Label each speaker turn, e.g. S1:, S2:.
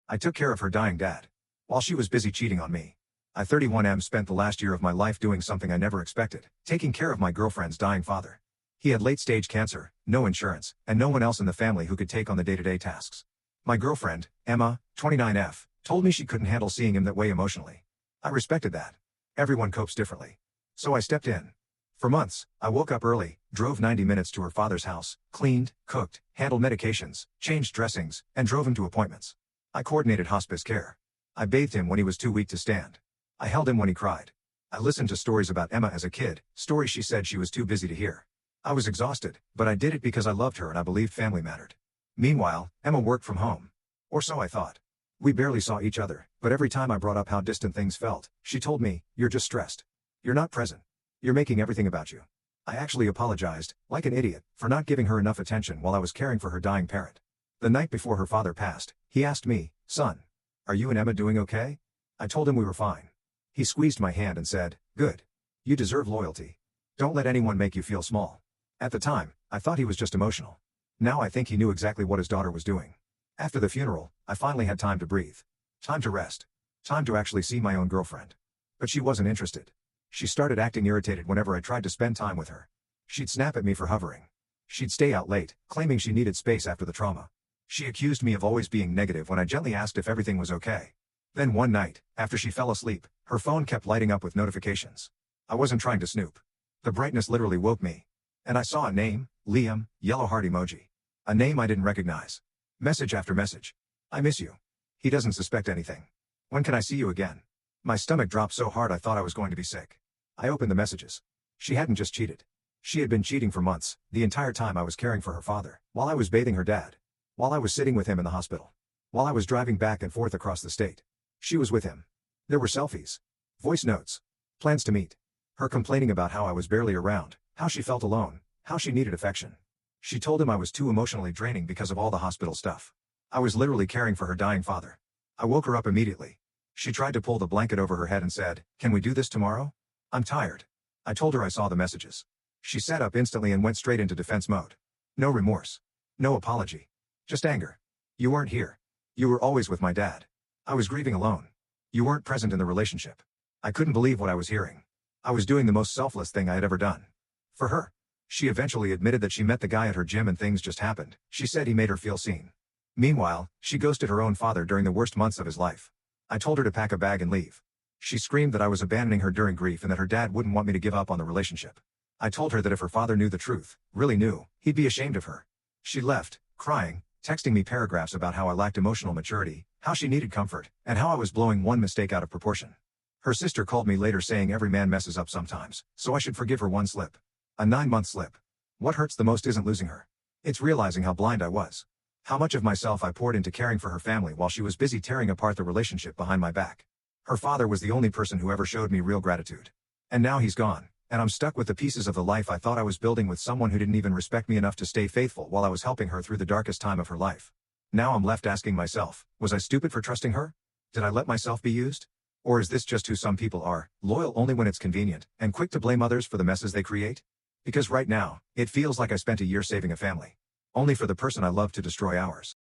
S1: I took care of her dying dad, while she was busy cheating on me. I 31M spent the last year of my life doing something I never expected, taking care of my girlfriend's dying father. He had late-stage cancer, no insurance, and no one else in the family who could take on the day-to-day tasks. My girlfriend, Emma, 29F, told me she couldn't handle seeing him that way emotionally. I respected that. Everyone copes differently. So I stepped in. For months, I woke up early, drove 90 minutes to her father's house, cleaned, cooked, handled medications, changed dressings, and drove him to appointments. I coordinated hospice care. I bathed him when he was too weak to stand. I held him when he cried. I listened to stories about Emma as a kid, stories she said she was too busy to hear. I was exhausted, but I did it because I loved her and I believed family mattered. Meanwhile, Emma worked from home. Or so I thought. We barely saw each other, but every time I brought up how distant things felt, she told me, "You're just stressed. You're not present. You're making everything about you." I actually apologized, like an idiot, for not giving her enough attention while I was caring for her dying parent. The night before her father passed, he asked me, "Son, are you and Emma doing okay?" I told him we were fine. He squeezed my hand and said, "Good. You deserve loyalty. Don't let anyone make you feel small." At the time, I thought he was just emotional. Now I think he knew exactly what his daughter was doing. After the funeral, I finally had time to breathe. Time to rest. Time to actually see my own girlfriend. But she wasn't interested. She started acting irritated whenever I tried to spend time with her. She'd snap at me for hovering. She'd stay out late, claiming she needed space after the trauma. She accused me of always being negative when I gently asked if everything was okay. Then one night, after she fell asleep, her phone kept lighting up with notifications. I wasn't trying to snoop. The brightness literally woke me. And I saw a name, Liam, yellow heart emoji. A name I didn't recognize. Message after message. "I miss you." He doesn't suspect anything. "When can I see you again?" My stomach dropped so hard I thought I was going to be sick. I opened the messages. She hadn't just cheated. She had been cheating for months, the entire time I was caring for her father, while I was bathing her dad, while I was sitting with him in the hospital, while I was driving back and forth across the state. She was with him. There were selfies, voice notes, plans to meet. Her complaining about how I was barely around, how she felt alone, how she needed affection. She told him I was too emotionally draining because of all the hospital stuff. I was literally caring for her dying father. I woke her up immediately. She tried to pull the blanket over her head and said, "Can we do this tomorrow? I'm tired." I told her I saw the messages. She sat up instantly and went straight into defense mode. No remorse. No apology. Just anger. "You weren't here. You were always with my dad. I was grieving alone. You weren't present in the relationship." I couldn't believe what I was hearing. I was doing the most selfless thing I had ever done. For her. She eventually admitted that she met the guy at her gym and things just happened. She said he made her feel seen. Meanwhile, she ghosted her own father during the worst months of his life. I told her to pack a bag and leave. She screamed that I was abandoning her during grief and that her dad wouldn't want me to give up on the relationship. I told her that if her father knew the truth, really knew, he'd be ashamed of her. She left, crying, texting me paragraphs about how I lacked emotional maturity, how she needed comfort, and how I was blowing one mistake out of proportion. Her sister called me later saying every man messes up sometimes, so I should forgive her one slip. A 9-month slip. What hurts the most isn't losing her. It's realizing how blind I was. How much of myself I poured into caring for her family while she was busy tearing apart the relationship behind my back. Her father was the only person who ever showed me real gratitude. And now he's gone, and I'm stuck with the pieces of the life I thought I was building with someone who didn't even respect me enough to stay faithful while I was helping her through the darkest time of her life. Now I'm left asking myself, was I stupid for trusting her? Did I let myself be used? Or is this just who some people are, loyal only when it's convenient, and quick to blame others for the messes they create? Because right now, it feels like I spent a year saving a family. Only for the person I love to destroy ours.